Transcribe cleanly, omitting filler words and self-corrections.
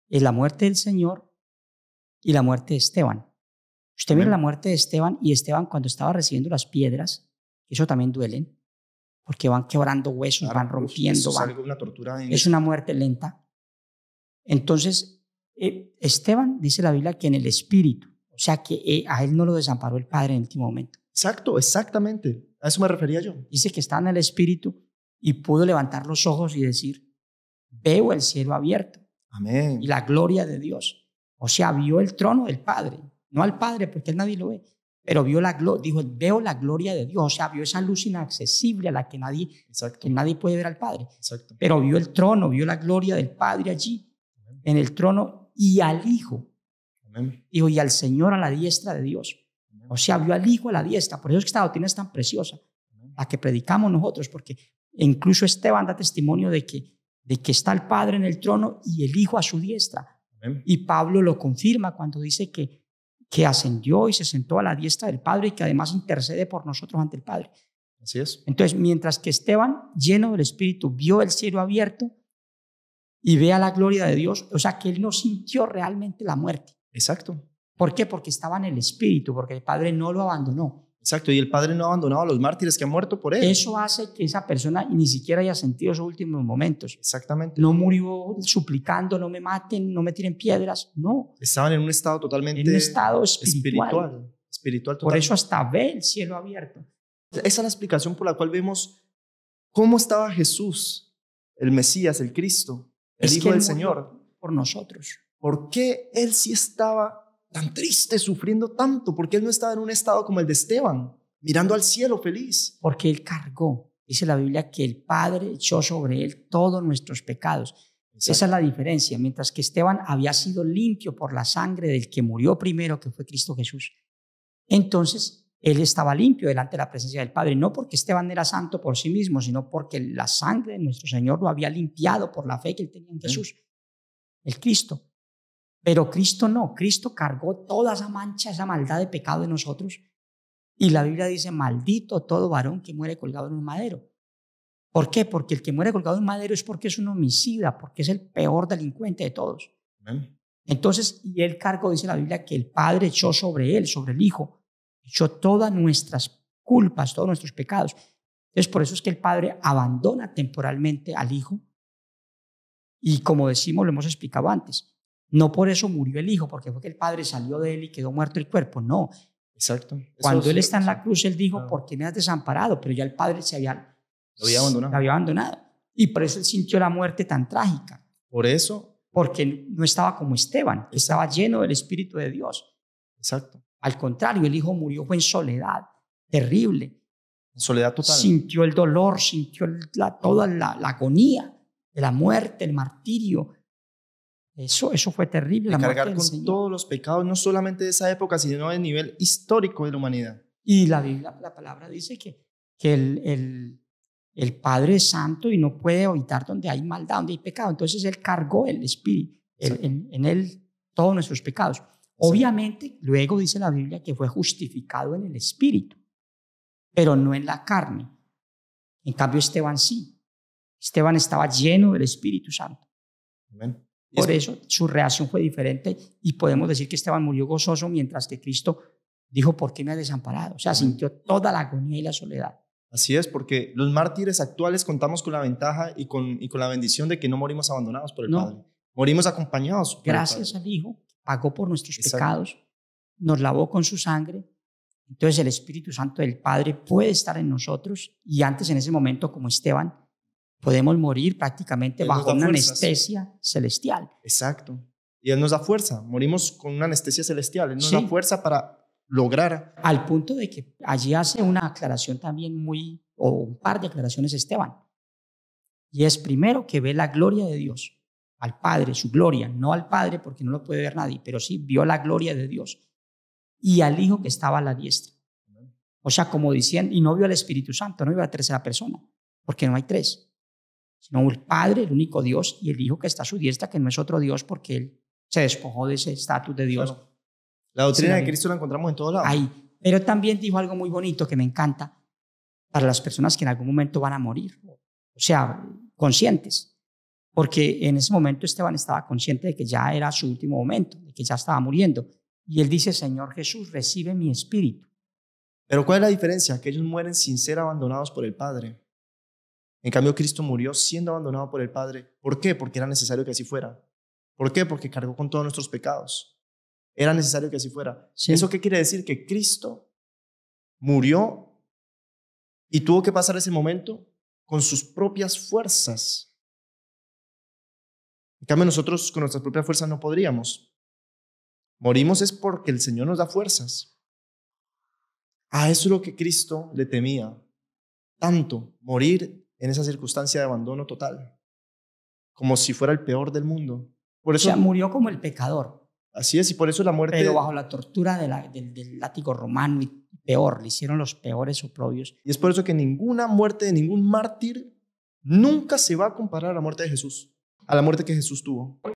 es la muerte del Señor y la muerte de Esteban. Usted mira la muerte de Esteban, y Esteban cuando estaba recibiendo las piedras, eso también duelen, porque van quebrando huesos, van rompiendo. Eso es una tortura. Es una muerte lenta. Entonces, Esteban, dice la Biblia, que en el espíritu, o sea que a él no lo desamparó el Padre en el último momento. Exacto, exactamente. A eso me refería yo. Dice que estaba en el espíritu y pudo levantar los ojos y decir, veo el cielo abierto. Amén. Y la gloria de Dios. O sea, vio el trono del Padre. No al Padre, porque él nadie lo ve. Pero vio dijo, veo la gloria de Dios. O sea, vio esa luz inaccesible a la que nadie puede ver al Padre. Exacto. Pero vio el trono, vio la gloria del Padre allí, Amén. En el trono, y al Hijo. Amén. Dijo, y al Señor a la diestra de Dios. Amén. O sea, vio al Hijo a la diestra. Por eso es que esta doctrina es tan preciosa, Amén. La que predicamos nosotros, porque incluso Esteban da testimonio de que está el Padre en el trono y el Hijo a su diestra. Amén. Y Pablo lo confirma cuando dice que ascendió y se sentó a la diestra del Padre y que además intercede por nosotros ante el Padre. Así es. Entonces, mientras que Esteban, lleno del Espíritu, vio el cielo abierto y vea la gloria de Dios, o sea que él no sintió realmente la muerte. Exacto. ¿Por qué? Porque estaba en el Espíritu, porque el Padre no lo abandonó. Exacto, y el Padre no ha abandonado a los mártires que han muerto por él. Eso hace que esa persona ni siquiera haya sentido esos últimos momentos. Exactamente. No murió suplicando, no me maten, no me tiren piedras, no. Estaban en un estado totalmente... En un estado espiritual. Espiritual total. Por eso hasta ve el cielo abierto. Esa es la explicación por la cual vemos cómo estaba Jesús, el Mesías, el Cristo, el Hijo del Señor. Por nosotros. ¿Por qué él sí estaba tan triste, sufriendo tanto? ¿Por qué él no estaba en un estado como el de Esteban, mirando al cielo feliz? Porque él cargó. Dice la Biblia que el Padre echó sobre él todos nuestros pecados. Exacto. Esa es la diferencia. Mientras que Esteban había sido limpio por la sangre del que murió primero, que fue Cristo Jesús. Entonces, él estaba limpio delante de la presencia del Padre. No porque Esteban era santo por sí mismo, sino porque la sangre de nuestro Señor lo había limpiado por la fe que él tenía en Jesús, el Cristo. Pero Cristo no. Cristo cargó toda esa mancha, esa maldad de pecado de nosotros. Y la Biblia dice, maldito todo varón que muere colgado en un madero. ¿Por qué? Porque el que muere colgado en un madero es porque es un homicida, porque es el peor delincuente de todos. Amén. Entonces, y él cargó, dice la Biblia, que el Padre echó sobre él, sobre el Hijo, echó todas nuestras culpas, todos nuestros pecados. Entonces, por eso es que el Padre abandona temporalmente al Hijo. Y como decimos, lo hemos explicado antes, no por eso murió el Hijo, porque fue que el Padre salió de él y quedó muerto el cuerpo, no. Exacto. Cuando él está en la cruz, él dijo, ¿por qué me has desamparado? Pero ya el Padre lo había abandonado. Y por eso él sintió la muerte tan trágica. Por eso. Porque no estaba como Esteban, que estaba lleno del Espíritu de Dios. Exacto. Al contrario, el Hijo murió fue en soledad, terrible. En soledad total. Sintió el dolor, sintió toda la agonía de la muerte, el martirio. Eso fue terrible. De cargar con todos los pecados, no solamente de esa época, sino a nivel histórico de la humanidad. Y la Biblia, la palabra dice que el Padre es santo y no puede habitar donde hay maldad, donde hay pecado. Entonces él cargó el Espíritu, en él todos nuestros pecados. Obviamente, luego dice la Biblia que fue justificado en el Espíritu, pero no en la carne. En cambio, Esteban sí. Esteban estaba lleno del Espíritu Santo. Amén. Por eso su reacción fue diferente y podemos decir que Esteban murió gozoso, mientras que Cristo dijo, ¿por qué me has desamparado? O sea, sintió toda la agonía y la soledad. Así es, porque los mártires actuales contamos con la ventaja y con la bendición de que no morimos abandonados por el Padre. Morimos acompañados por gracias al Hijo, pagó por nuestros pecados, nos lavó con su sangre. Entonces el Espíritu Santo del Padre puede estar en nosotros, y antes, en ese momento, como Esteban, podemos morir prácticamente bajo una anestesia celestial. Exacto. Y Él nos da fuerza. Morimos con una anestesia celestial. Él nos da fuerza para lograr. Al punto de que allí hace una aclaración también o un par de aclaraciones Esteban. Y es primero que ve la gloria de Dios, al Padre, su gloria, no al Padre porque no lo puede ver nadie, pero sí vio la gloria de Dios. Y al Hijo que estaba a la diestra. O sea, como diciendo, y no vio al Espíritu Santo, no vio a la tercera persona, porque no hay tres. Sino el Padre, el único Dios, y el Hijo que está a su diestra, que no es otro Dios porque Él se despojó de ese estatus de Dios. Claro. La doctrina de Cristo la encontramos en todos lados. Ahí. Pero también dijo algo muy bonito que me encanta para las personas que en algún momento van a morir. O sea, conscientes. porque en ese momento Esteban estaba consciente de que ya era su último momento, de que ya estaba muriendo. Y él dice, Señor Jesús, recibe mi espíritu. Pero ¿cuál es la diferencia? Que ellos mueren sin ser abandonados por el Padre. En cambio, Cristo murió siendo abandonado por el Padre. ¿Por qué? Porque era necesario que así fuera. ¿Por qué? Porque cargó con todos nuestros pecados. Era necesario que así fuera. Sí. ¿Eso qué quiere decir? Que Cristo murió y tuvo que pasar ese momento con sus propias fuerzas. En cambio, nosotros con nuestras propias fuerzas no podríamos. Morimos es porque el Señor nos da fuerzas. A eso es lo que Cristo le temía. Tanto morir en esa circunstancia de abandono total. Como si fuera el peor del mundo. Por eso, O sea, murió como el pecador. Así es, y por eso la muerte... Pero bajo la tortura del látigo romano y peor, le hicieron los peores oprobios. Y es por eso que ninguna muerte de ningún mártir nunca se va a comparar a la muerte de Jesús, a la muerte que Jesús tuvo.